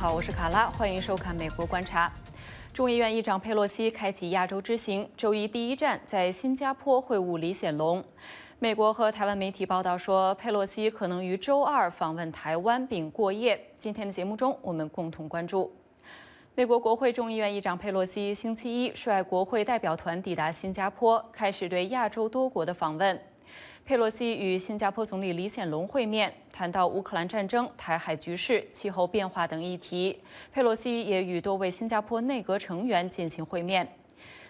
好，我是卡拉，欢迎收看《美国观察》。众议院议长佩洛西开启亚洲之行，周一第一站在新加坡会晤李显龙。美国和台湾媒体报道说，佩洛西可能于周二访问台湾并过夜。今天的节目中，我们共同关注。美国国会众议院议长佩洛西星期一率国会代表团抵达新加坡，开始对亚洲多国的访问。佩洛西与新加坡总理李显龙会面，谈到乌克兰战争、台海局势、气候变化等议题。佩洛西也与多位新加坡内阁成员进行会面。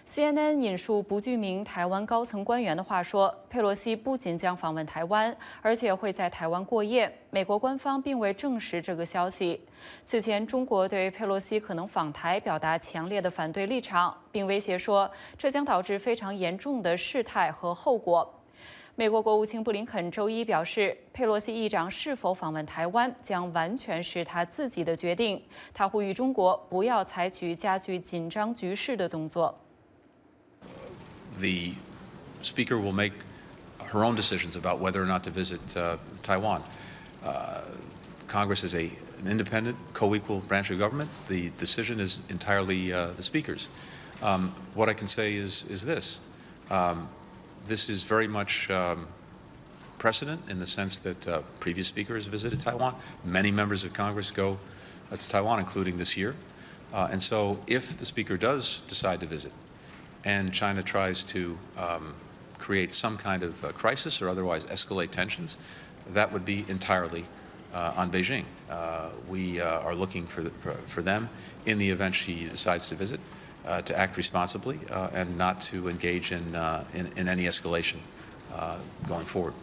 CNN 引述不具名台湾高层官员的话说，佩洛西不仅将访问台湾，而且会在台湾过夜。美国官方并未证实这个消息。此前，中国对佩洛西可能访台表达强烈的反对立场，并威胁说这将导致非常严重的事态和后果。美国国务卿布林肯周一表示，佩洛西议长是否访问台湾将完全是他自己的决定。他呼吁中国不要采取加剧紧张局势的动作。The speaker will make her own decisions about whether or not to visit Taiwan. Congress is an independent, co-equal branch of government. The decision is entirely the speaker's. What I can say is this. This is very much precedent in the sense that previous speakers visited Taiwan. Many members of Congress go to Taiwan, including this year. And so if the speaker does decide to visit and China tries to create some kind of crisis or otherwise escalate tensions, that would be entirely on Beijing. We are looking for them in the event she decides to visit. To act responsibly and not to engage in any escalation going forward.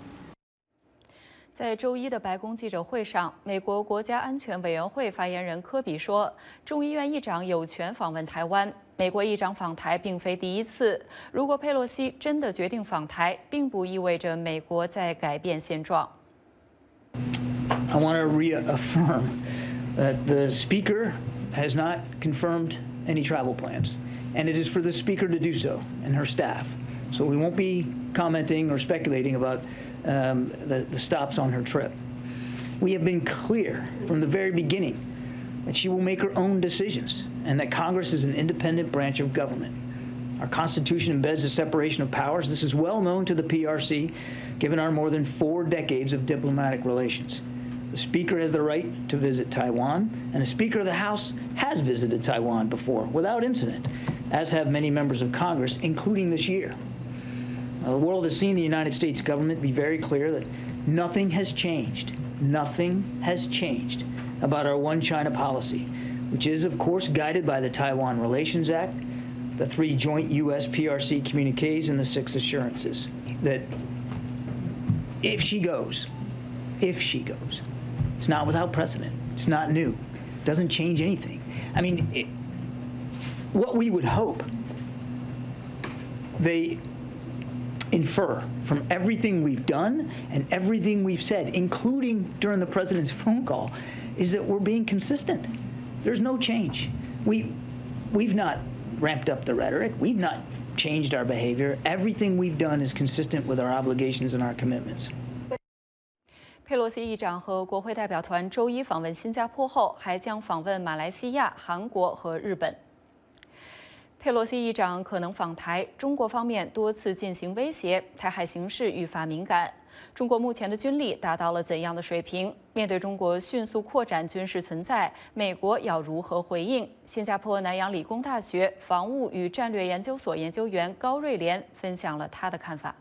在周一的白宫记者会上，美国国家安全委员会发言人科比说，众议院议长有权访问台湾。美国议长访台并非第一次。如果佩洛西真的决定访台，并不意味着美国在改变现状。I want to reaffirm that the Speaker has not confirmed any travel plans, and it is for the Speaker to do so and her staff. So we won't be commenting or speculating about the stops on her trip. We have been clear from the very beginning that she will make her own decisions and that Congress is an independent branch of government. Our Constitution embeds a separation of powers. This is well known to the PRC, given our more than 4 decades of diplomatic relations. The Speaker has the right to visit Taiwan, and the Speaker of the House has visited Taiwan before without incident, as have many members of Congress, including this year. Now, the world has seen the United States government be very clear that nothing has changed about our One China policy, which is, of course, guided by the Taiwan Relations Act, the 3 joint U.S.-PRC communiques, and the 6 assurances that if she goes, it's not without precedent. It's not new. It doesn't change anything. I mean, what we would hope they infer from everything we've done and everything we've said, including during the president's phone call, is that we're being consistent. There's no change. We've not ramped up the rhetoric. We've not changed our behavior. Everything we've done is consistent with our obligations and our commitments. 佩洛西议长和国会代表团周一访问新加坡后，还将访问马来西亚、韩国和日本。佩洛西议长可能访台，中国方面多次进行威胁，台海形势愈发敏感。中国目前的军力达到了怎样的水平？面对中国迅速扩展军事存在，美国要如何回应？新加坡南洋理工大学防务与战略研究所研究员高瑞莲分享了他的看法。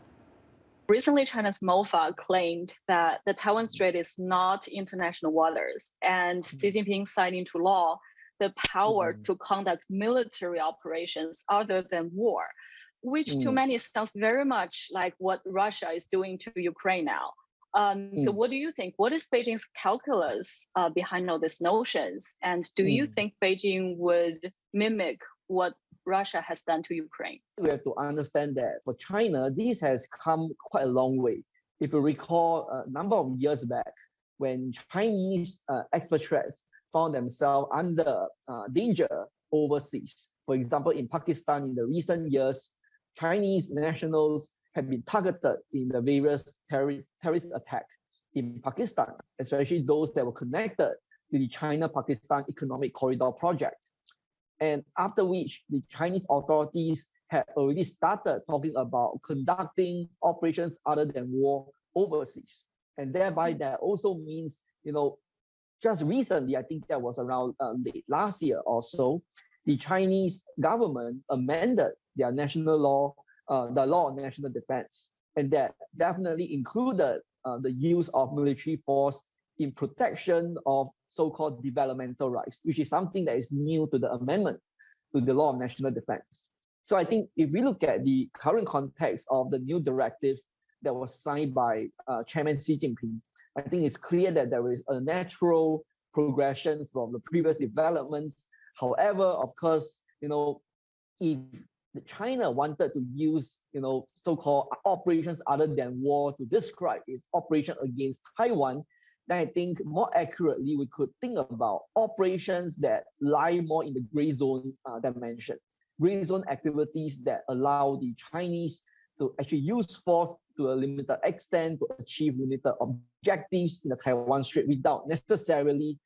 Recently, China's MOFA claimed that the Taiwan Strait is not international waters, and Xi Jinping signed into law the power to conduct military operations other than war, which to many sounds very much like what Russia is doing to Ukraine now. So what do you think? What is Beijing's calculus behind all these notions? And do you think Beijing would mimic what Russia has done to Ukraine? We have to understand that for China, this has come quite a long way. If you recall a number of years back, when Chinese expatriates found themselves under danger overseas, for example, in Pakistan in the recent years, Chinese nationals have been targeted in the various terrorist attacks in Pakistan, especially those that were connected to the China-Pakistan Economic Corridor project. And after which the Chinese authorities had already started talking about conducting operations other than war overseas. And thereby that also means, just recently, I think that was around late last year or so, the Chinese government amended their national law, the law on national defense. And that definitely included the use of military force in protection of so-called developmental rights, which is something that is new to the amendment to the law of national defense. So I think if we look at the current context of the new directive that was signed by Chairman Xi Jinping, I think it's clear that there is a natural progression from the previous developments. However, of course, if China wanted to use, so-called operations other than war to describe its operation against Taiwan, then I think more accurately, we could think about operations that lie more in the gray zone dimension, gray zone activities that allow the Chinese to actually use force to a limited extent to achieve limited objectives in the Taiwan Strait without necessarily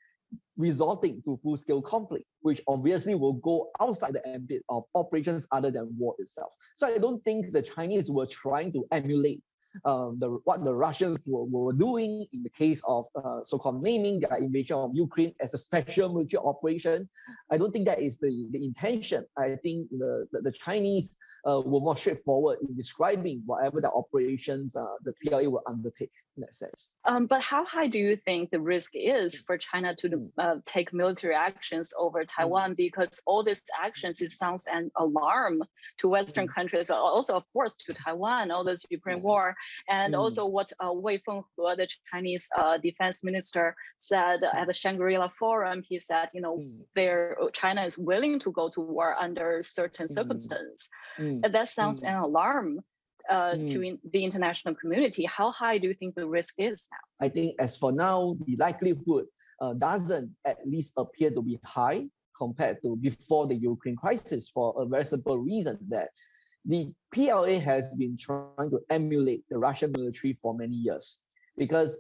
resulting to full-scale conflict, which obviously will go outside the ambit of operations other than war itself. So I don't think the Chinese were trying to emulate what the Russians were doing in the case of so-called naming their invasion of Ukraine as a special military operation. I don't think that is the intention. I think the Chinese were more straightforward in describing whatever the operations the PLA will undertake in that sense. But how high do you think the risk is for China to take military actions over Taiwan? Because all these actions, it sounds an alarm to Western countries, also, of course, to Taiwan, all this Ukraine war, and also what Wei Fenghe, the Chinese defense minister, said at the Shangri-La Forum. He said, China is willing to go to war under certain circumstances. And that sounds an alarm to the international community. How high do you think the risk is now? I think as for now, the likelihood doesn't at least appear to be high compared to before the Ukraine crisis, for a very simple reason that the PLA has been trying to emulate the Russian military for many years. Because,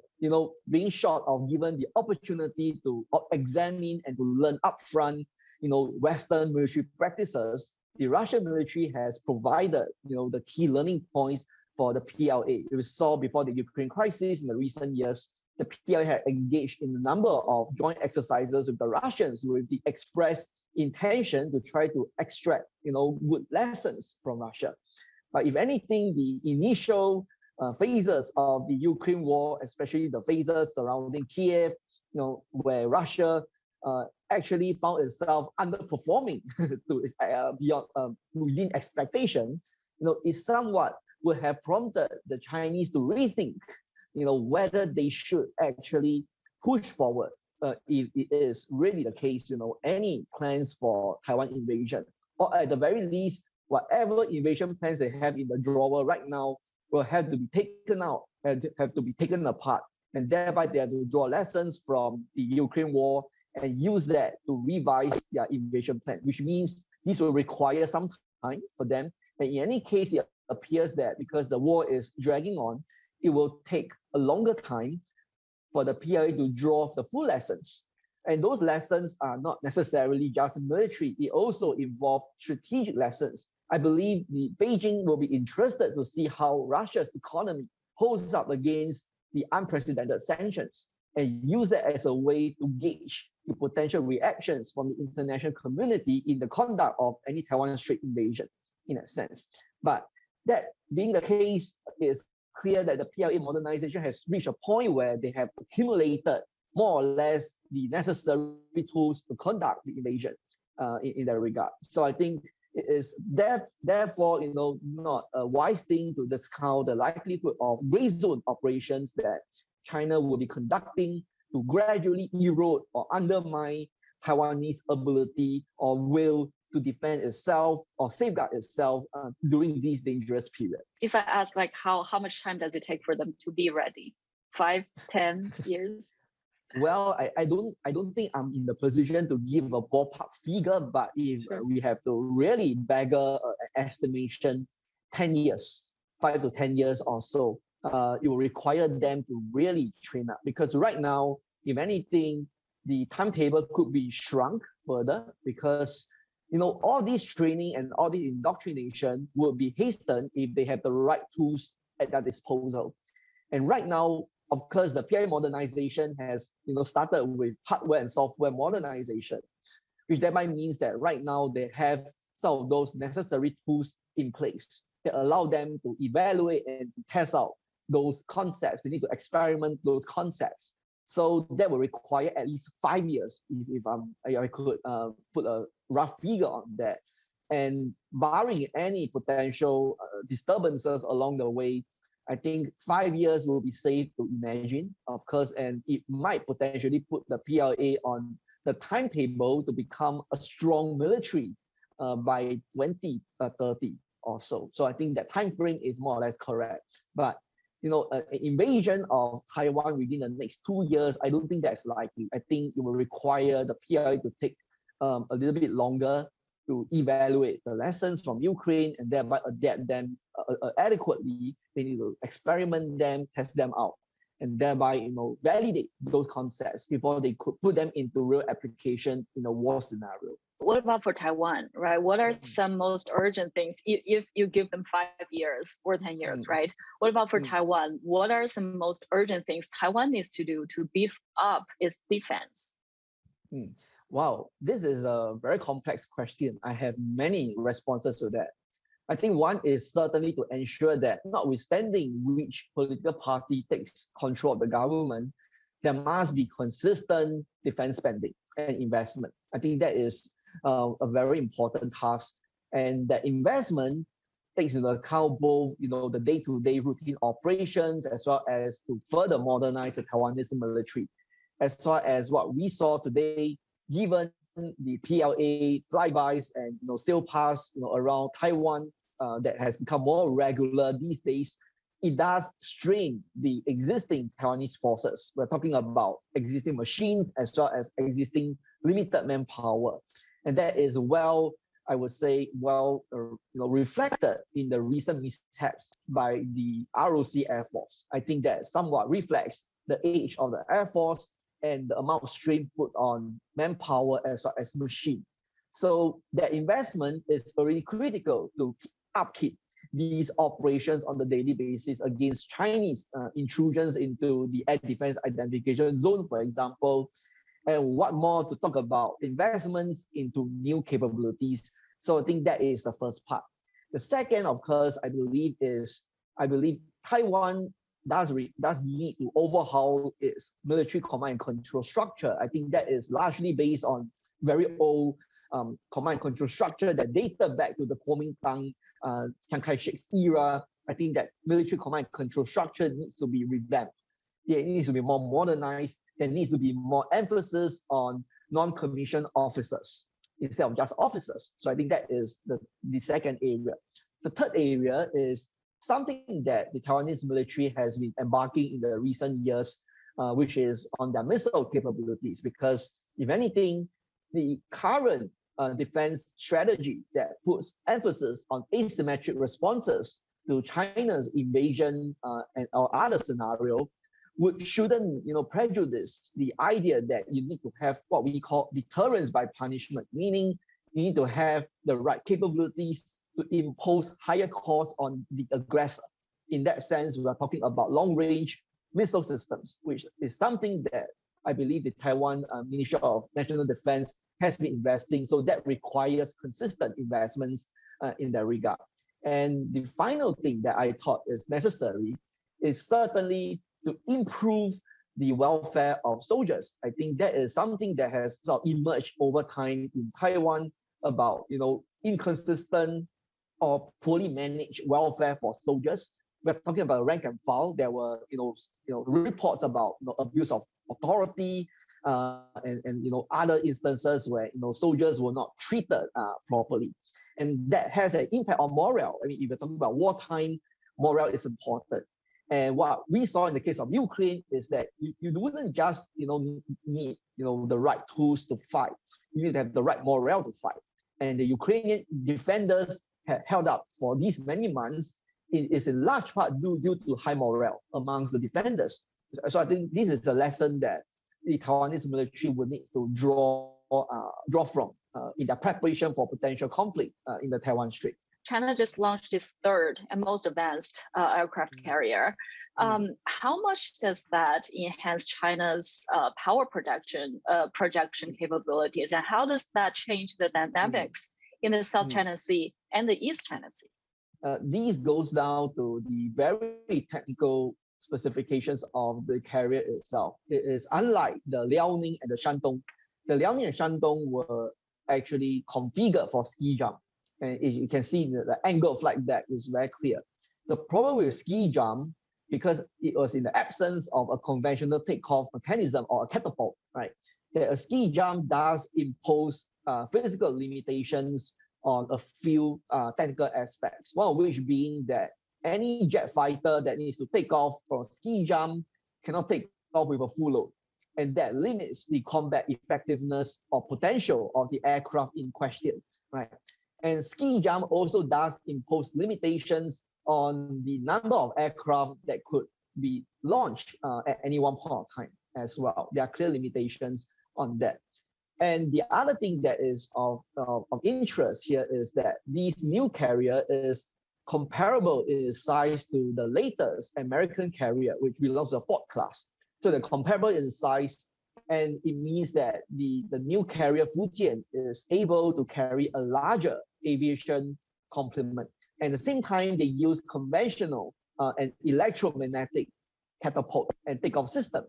being short of given the opportunity to examine and to learn upfront, Western military practices, the Russian military has provided, the key learning points for the PLA. We saw before the Ukraine crisis in the recent years, the PLA had engaged in a number of joint exercises with the Russians with the express intention to try to extract, good lessons from Russia. But if anything, the initial phases of the Ukraine war, especially the phases surrounding Kiev, where Russia actually found itself underperforming to its beyond within expectation, it somewhat would have prompted the Chinese to rethink, whether they should actually push forward if it is really the case, any plans for Taiwan invasion, or at the very least, whatever invasion plans they have in the drawer right now will have to be taken out and have to be taken apart, and thereby they have to draw lessons from the Ukraine war and use that to revise their invasion plan, which means this will require some time for them. And in any case, it appears that because the war is dragging on, it will take a longer time for the PLA to draw the full lessons. And those lessons are not necessarily just military. It also involves strategic lessons. I believe Beijing will be interested to see how Russia's economy holds up against the unprecedented sanctions and use it as a way to gauge the potential reactions from the international community in the conduct of any Taiwan Strait invasion, in a sense. But that being the case, it's clear that the PLA modernization has reached a point where they have accumulated more or less the necessary tools to conduct the invasion in that regard. So I think it is therefore, not a wise thing to discount the likelihood of gray zone operations that China will be conducting to gradually erode or undermine Taiwanese ability or will to defend itself or safeguard itself during this dangerous period. If I ask, how much time does it take for them to be ready? 5, 10 years? Well, I don't think I'm in the position to give a ballpark figure, but if we have to really beggar an estimation, 10 years, 5 to 10 years or so, it will require them to really train up. Because right now, if anything, the timetable could be shrunk further because all this training and all this indoctrination will be hastened if they have the right tools at their disposal. And right now, of course, the PI modernization has started with hardware and software modernization, which thereby means that right now they have some of those necessary tools in place that allow them to evaluate and to test out those concepts. They need to experiment those concepts. So that will require at least 5 years, if I could put a rough figure on that. And barring any potential disturbances along the way, I think 5 years will be safe to imagine, of course, and it might potentially put the PLA on the timetable to become a strong military by 2030 or so. So I think that time frame is more or less correct. But an invasion of Taiwan within the next 2 years, I don't think that's likely. I think it will require the PLA to take a little bit longer to evaluate the lessons from Ukraine and thereby adapt them adequately. They need to experiment them, test them out, and thereby validate those concepts before they could put them into real application in a war scenario. What about for Taiwan, right? What are some most urgent things if you give them 5 years or 10 years, right? What about for Taiwan? What are some most urgent things Taiwan needs to do to beef up its defense? Wow, this is a very complex question. I have many responses to that. I think one is certainly to ensure that notwithstanding which political party takes control of the government, there must be consistent defense spending and investment. I think that is a very important task. And that investment takes into account both, the day-to-day routine operations, as well as to further modernize the Taiwanese military. As far as what we saw today, given the PLA flybys and sail pass around Taiwan that has become more regular these days, it does strain the existing Taiwanese forces. We're talking about existing machines as well as existing limited manpower, and that is I would say, reflected in the recent mishaps by the ROC Air Force. I think that somewhat reflects the age of the Air Force and the amount of strain put on manpower as well as machine. So that investment is already critical to upkeep these operations on the daily basis against Chinese intrusions into the air defense identification zone, for example. And what more to talk about investments into new capabilities. So I think that is the first part. The second, of course, I believe Taiwan does need to overhaul its military command and control structure. I think that is largely based on very old command and control structure that dated back to the Kuomintang, Chiang Kai-shek's era. I think that military command and control structure needs to be revamped. It needs to be more modernized. There needs to be more emphasis on non-commissioned officers instead of just officers. So I think that is the second area. The third area is something that the Taiwanese military has been embarking in the recent years, which is on their missile capabilities. Because if anything, the current defense strategy that puts emphasis on asymmetric responses to China's invasion or other scenario shouldn't prejudice the idea that you need to have what we call deterrence by punishment, meaning you need to have the right capabilities to impose higher costs on the aggressor. In that sense, we are talking about long-range missile systems, which is something that I believe the Taiwan Ministry of National Defense has been investing. So that requires consistent investments in that regard. And the final thing that I thought is necessary is certainly to improve the welfare of soldiers. I think that is something that has sort of emerged over time in Taiwan about inconsistent or poorly managed welfare for soldiers. We're talking about rank and file. There were reports about abuse of authority and other instances where soldiers were not treated properly, and that has an impact on morale. I mean, if you're talking about wartime, morale is important. And what we saw in the case of Ukraine is that you wouldn't just need the right tools to fight. You need to have the right morale to fight. And the Ukrainian defenders have held up for these many months. It is in large part due to high morale amongst the defenders. So I think this is a lesson that the Taiwanese military would need to draw from in their preparation for potential conflict in the Taiwan Strait. China just launched its third and most advanced aircraft carrier. How much does that enhance China's power projection capabilities, and how does that change the dynamics in the South China Sea and the East China Sea? These goes down to the very technical specifications of the carrier itself. It is unlike the Liaoning and the Shandong. The Liaoning and Shandong were actually configured for ski jump. And you can see the angle of flight deck is very clear. The problem with ski jump, because it was in the absence of a conventional takeoff mechanism or a catapult, right? That a ski jump does impose physical limitations on a few technical aspects, one of which being that any jet fighter that needs to take off from ski jump cannot take off with a full load. And that limits the combat effectiveness or potential of the aircraft in question, right? And ski jump also does impose limitations on the number of aircraft that could be launched at any one point of time as well. There are clear limitations on that. And the other thing that is of interest here is that this new carrier is comparable in size to the latest American carrier, which belongs to the fourth class. So they're comparable in size, and it means that the new carrier Fujian is able to carry a larger aviation complement. And at the same time, they use conventional and electromagnetic catapult and takeoff system,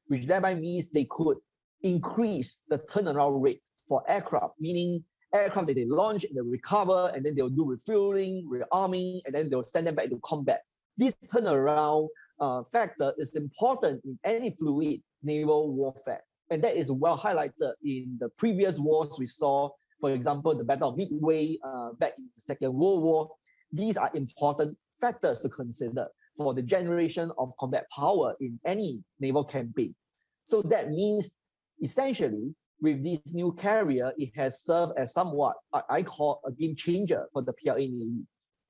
which thereby means they could increase the turnaround rate for aircraft, meaning aircraft that they launch and they recover, and then they'll do refueling, rearming, and then they'll send them back to combat. This turnaround factor is important in any fluid naval warfare. And that is well highlighted in the previous wars we saw, for example, the Battle of Midway back in the Second World War. These are important factors to consider for the generation of combat power in any naval campaign. So that means, essentially, with this new carrier, it has served as somewhat, I call, a game changer for the PLA Navy.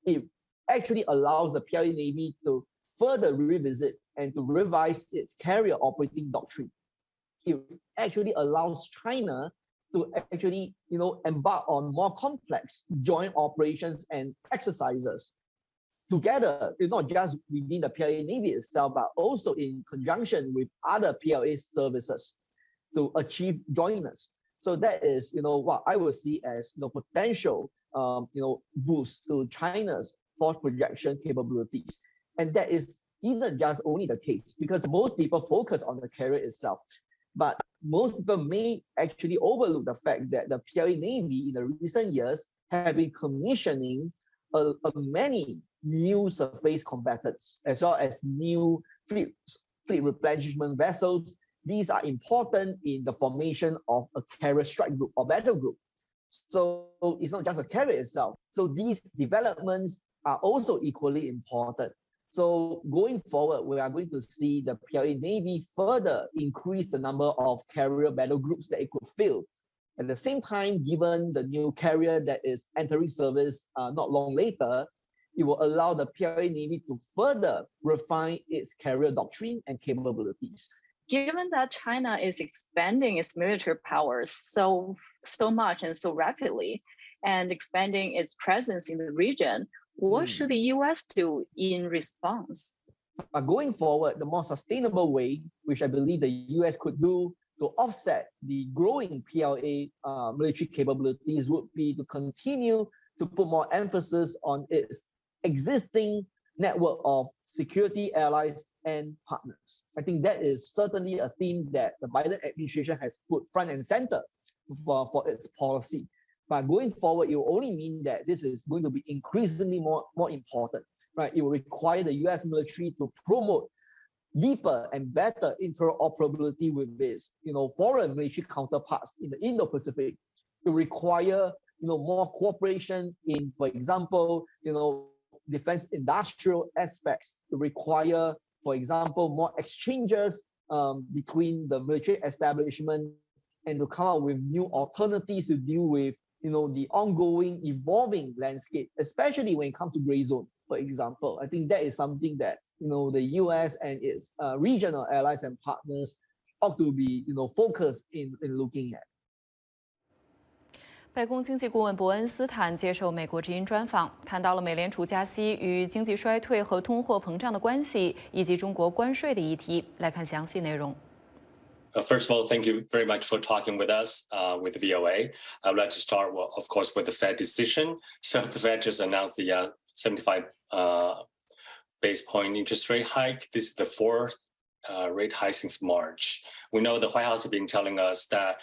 It actually allows the PLA Navy to further revisit and to revise its carrier operating doctrine. It actually allows China to actually, embark on more complex joint operations and exercises together, not just within the PLA Navy itself, but also in conjunction with other PLA services to achieve jointness. So that is, what I would see as potential, boost to China's force projection capabilities. And that isn't just only the case, because most people focus on the carrier itself, but most people may actually overlook the fact that the PLA Navy in the recent years have been commissioning many new surface combatants, as well as new fleet replenishment vessels. These are important in the formation of a carrier strike group or battle group. So it's not just a carrier itself. So these developments are also equally important. So going forward, we are going to see the PLA Navy further increase the number of carrier battle groups that it could fill. At the same time, given the new carrier that is entering service not long later, it will allow the PLA Navy to further refine its carrier doctrine and capabilities. Given that China is expanding its military powers so much and so rapidly, and expanding its presence in the region, what should the US do in response? Going forward, the more sustainable way, which I believe the US could do to offset the growing PLA military capabilities, would be to continue to put more emphasis on its existing network of security allies and partners. I think that is certainly a theme that the Biden administration has put front and center for its policy. But going forward, it will only mean that this is going to be increasingly more important, right? It will require the US military to promote deeper and better interoperability with its, foreign military counterparts in the Indo-Pacific. It will require, more cooperation in, for example, defense industrial aspects. It will require, for example, more exchanges between the military establishment, and to come up with new alternatives to deal with the ongoing evolving landscape, especially when it comes to gray zone, for example. I think that is something that the US and its regional allies and partners ought to be focused in looking at. 白宫经济顾问伯恩斯坦接受美国之音专访，谈到了美联储加息与经济衰退和通货膨胀的关系，以及中国关税的议题。来看详细内容。First of all, thank you very much for talking with us with VOA. I would like to start, of course, with the Fed decision. So the Fed just announced the 75 base point interest rate hike. This is the fourth rate hike since March. We know the White House has been telling us that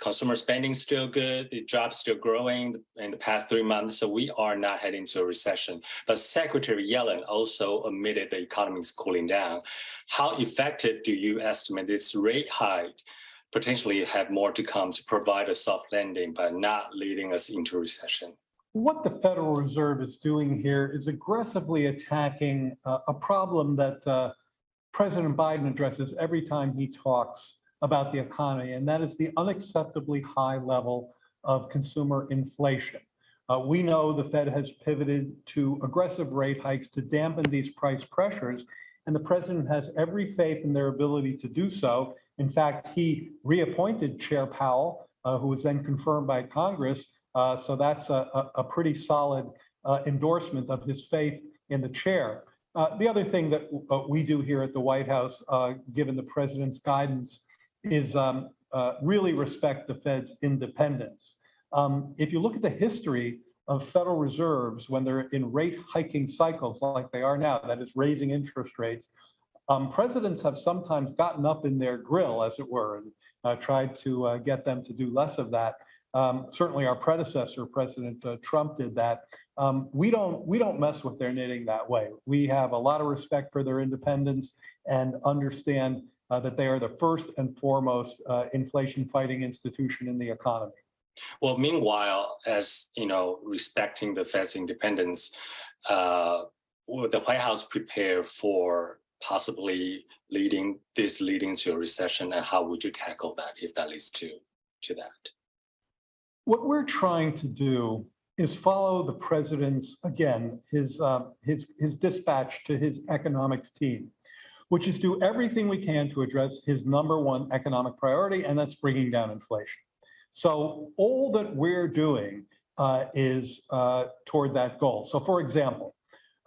consumer spending is still good, the jobs still growing in the past 3 months, so we are not heading to a recession. But Secretary Yellen also admitted the economy is cooling down. How effective do you estimate this rate hike potentially have more to come to provide a soft landing, but not leading us into recession? What the Federal Reserve is doing here is aggressively attacking a problem that President Biden addresses every time he talks about the economy, and that is the unacceptably high level of consumer inflation. We know the Fed has pivoted to aggressive rate hikes to dampen these price pressures, and the president has every faith in their ability to do so. In fact, he reappointed Chair Powell, who was then confirmed by Congress, so that's a pretty solid endorsement of his faith in the chair. The other thing that we do here at the White House, given the president's guidance, is really respect the Fed's independence. If you look at the history of Federal Reserves when they're in rate hiking cycles like they are now, that is raising interest rates, presidents have sometimes gotten up in their grill, as it were, and tried to get them to do less of that. Certainly our predecessor, President Trump, did that. We don't mess with their knitting that way. We have a lot of respect for their independence and understand that they are the first and foremost inflation-fighting institution in the economy. Well, meanwhile, as you know, respecting the Fed's independence, will the White House prepare for possibly leading to a recession, and how would you tackle that if that leads to that? What we're trying to do is follow the president's, again, his dispatch to his economics team, which is do everything we can to address his #1 economic priority, and that's bringing down inflation. So all that we're doing is toward that goal. So for example,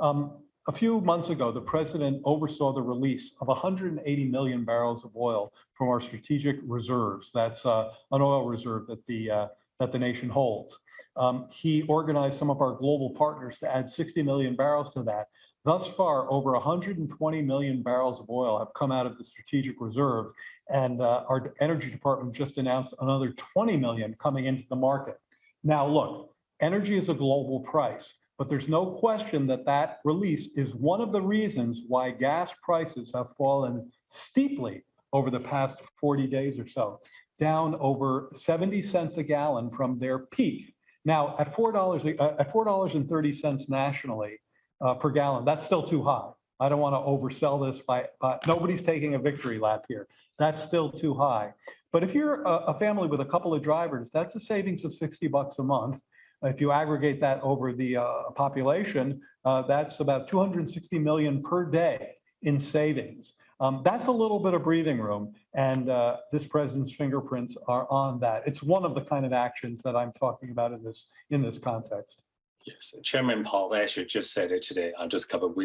a few months ago, the president oversaw the release of 180 million barrels of oil from our strategic reserves. That's an oil reserve that the nation holds. He organized some of our global partners to add 60 million barrels to that. Thus far, over 120 million barrels of oil have come out of the strategic reserve, and our energy department just announced another 20 million coming into the market. Now, look, energy is a global price, but there's no question that that release is one of the reasons why gas prices have fallen steeply over the past 40 days or so, down over 70 cents a gallon from their peak. Now, at $4.30 nationally, per gallon, that's still too high. I don't want to oversell this by nobody's taking a victory lap here. That's still too high. But if you're a family with a couple of drivers, that's a savings of $60 a month. If you aggregate that over the population, that's about 260 million per day in savings. That's a little bit of breathing room, and this president's fingerprints are on that. It's one of the kind of actions that I'm talking about in this context. Yes, Chairman Powell actually just said it today, just a couple of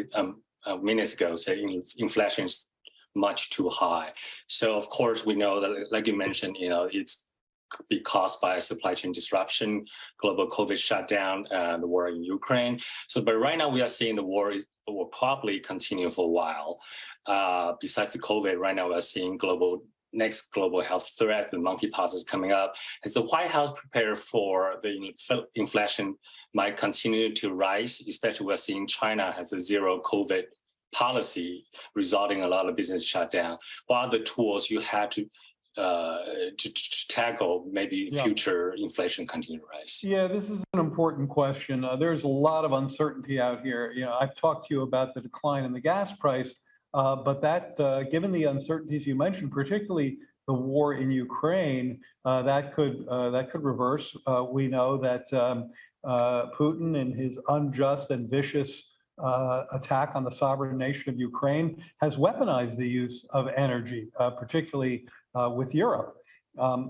minutes ago, saying inflation is much too high. So of course we know that, like you mentioned, it's could be caused by supply chain disruption, global COVID shutdown, and the war in Ukraine. So, but right now we are seeing the war will probably continue for a while. Besides the COVID, right now we are seeing next global health threat, the monkeypox is coming up. Is the White House prepared for the inflation might continue to rise, especially we're seeing China has a zero COVID policy, resulting in a lot of business shutdown. What are the tools you have to tackle maybe future inflation continue to rise? Yeah, this is an important question. There's a lot of uncertainty out here. I've talked to you about the decline in the gas price, but that, given the uncertainties you mentioned, particularly the war in Ukraine, that could reverse. We know that Putin, in his unjust and vicious attack on the sovereign nation of Ukraine, has weaponized the use of energy, particularly with Europe.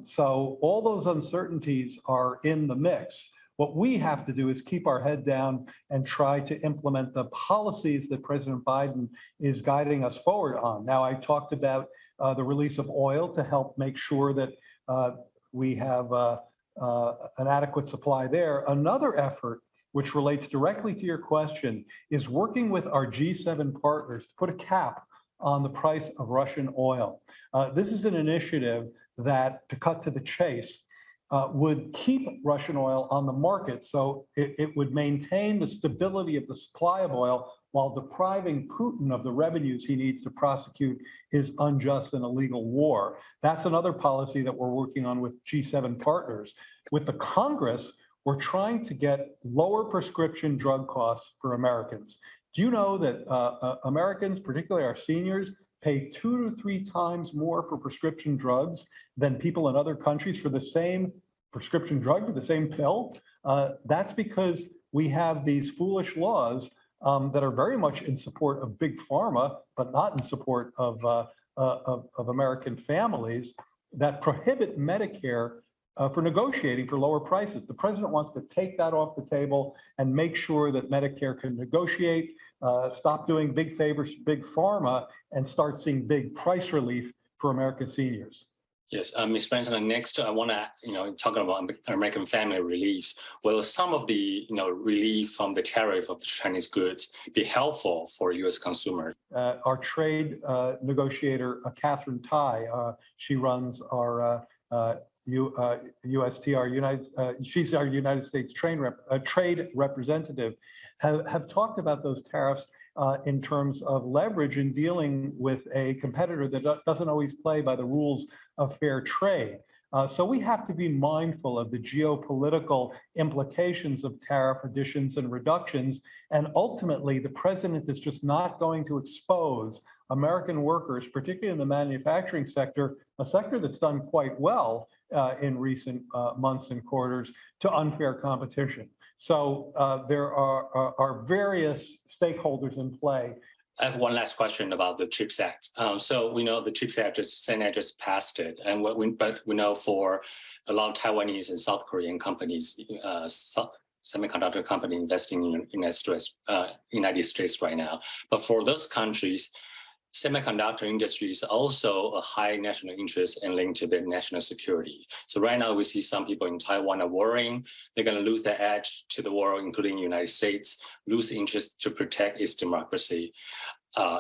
So all those uncertainties are in the mix. What we have to do is keep our head down and try to implement the policies that President Biden is guiding us forward on. Now, I talked about the release of oil to help make sure that we have an adequate supply there. Another effort, which relates directly to your question, is working with our G7 partners to put a cap on the price of Russian oil. This is an initiative that, to cut to the chase, would keep Russian oil on the market, so it would maintain the stability of the supply of oil while depriving Putin of the revenues he needs to prosecute his unjust and illegal war. That's another policy that we're working on with G7 partners. With the Congress, we're trying to get lower prescription drug costs for Americans. Do you know that Americans, particularly our seniors, pay 2 to 3 times more for prescription drugs than people in other countries for the same prescription drug, for the same pill? That's because we have these foolish laws that are very much in support of big pharma, but not in support of American families, that prohibit Medicare for negotiating for lower prices. The president wants to take that off the table and make sure that Medicare can negotiate, stop doing big favors to big pharma, and start seeing big price relief for American seniors. Yes, Ms. Branson, next I want to, talk about American family reliefs. Will some of the, relief from the tariff of the Chinese goods be helpful for U.S. consumers? Our trade negotiator, Catherine Tai, she runs our USTR, she's our United States trade representative, have talked about those tariffs in terms of leverage in dealing with a competitor that doesn't always play by the rules of fair trade. So we have to be mindful of the geopolitical implications of tariff additions and reductions. And ultimately, the president is just not going to expose American workers, particularly in the manufacturing sector, a sector that's done quite well in recent months and quarters, to unfair competition. So there are various stakeholders in play. I have one last question about the CHIPS Act. So we know the CHIPS Act, Senate just passed it, and but we know for a lot of Taiwanese and South Korean companies, semiconductor companies investing in United States right now. But for those countries, semiconductor industry is also a high national interest and linked to their national security. So right now we see some people in Taiwan are worrying they're going to lose their edge to the world, including the United States, lose interest to protect its democracy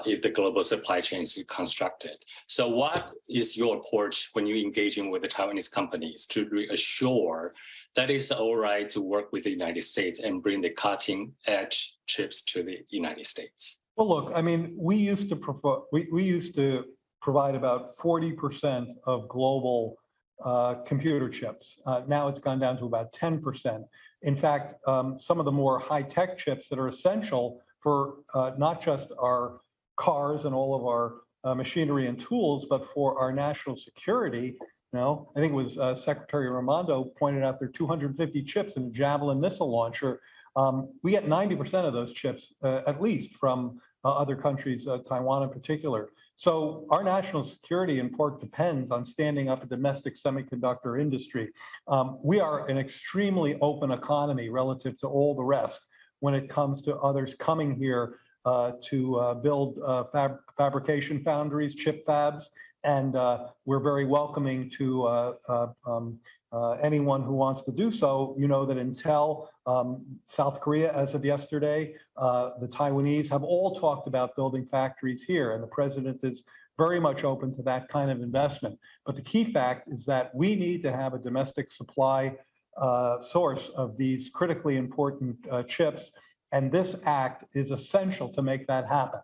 if the global supply chain is constructed. So what is your approach when you're engaging with the Taiwanese companies to reassure that it's all right to work with the United States and bring the cutting edge chips to the United States? Well, look, I mean, we used to provide about 40% of global computer chips. Now it's gone down to about 10%. In fact, some of the more high-tech chips that are essential for not just our cars and all of our machinery and tools, but for our national security. I think it was Secretary Raimondo pointed out there are 250 chips in a Javelin missile launcher. We get 90% of those chips, at least, from other countries, Taiwan in particular. So our national security in part depends on standing up a domestic semiconductor industry. We are an extremely open economy relative to all the rest when it comes to others coming here to build fabrication foundries, chip fabs, and we're very welcoming to anyone who wants to do so. You know that Intel, South Korea, as of yesterday, the Taiwanese have all talked about building factories here, and the president is very much open to that kind of investment. But the key fact is that we need to have a domestic supply source of these critically important chips, and this act is essential to make that happen.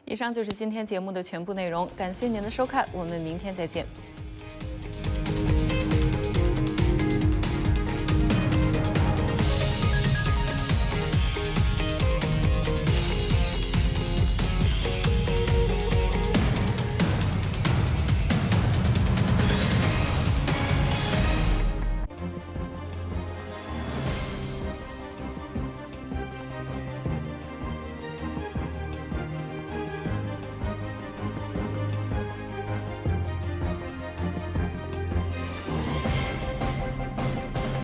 以上就是今天节目的全部内容，感谢您的收看，我们明天再见。